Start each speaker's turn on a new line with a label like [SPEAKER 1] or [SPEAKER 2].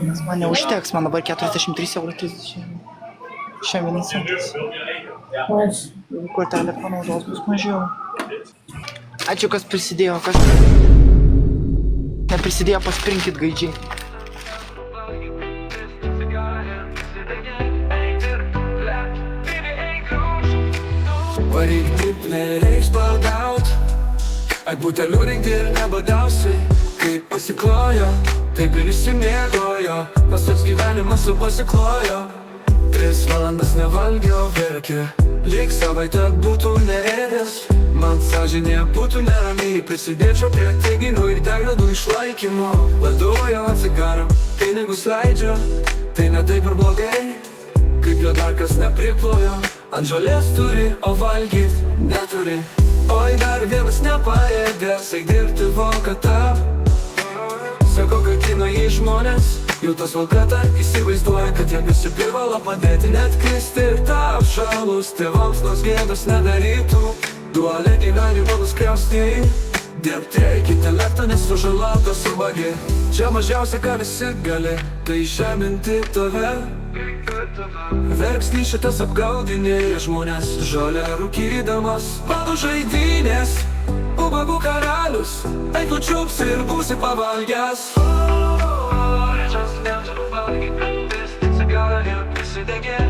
[SPEAKER 1] Nes man neužteks, man dabar 43 eurų 30. Šiandien centas.
[SPEAKER 2] Aš.
[SPEAKER 1] Jeigu kortelė panaudos, bus mažiau. Ačiū, kas prisidėjo, kas neprisidėjo, pasprinkit gaidžiai.
[SPEAKER 3] Varyk taip nereiks badaut, ai butelių rinkti ir nebadausi. Kaip pasiklojo, taip ir išsimėgojo, pas toks gyvenimas su pasiklojo. 3 valandas nevalgiau, verkė, lyg savaitę būtų neėdęs. Man sąžinė būtų neramiai, prisidėčiau prie teiginių ir degradų išlaikymo. Laduoju atsigaram, pinigus leidžiu, tai ne taip ir blogai. Kaip jo dar kas nepriplojo, ant žolės turi, o valgyt neturi. Oi, dar vienas nepajėgęs, eik dirbti Volkata. Sako, kad kino jį žmonės, jau tas Volkata įsivaizduoja, kad jie visi privalo padėti net kristi ir tą apšalus tėvams, nors gėdos nedarytų. Duolė gyvenimo nuskriausti, dirbti reikia intelektą, nes sužalotas subagi. Čia mažiausia, ką visi gali, tai žeminti tave. Verksnį šitas apgaudinėja žmonės, žolę rūkydamas, bado žaidynės, ubagų karalius, eik nučiups ir būsi pavalgęs. Rečias nežinau valgyti, cigarė prisidegė.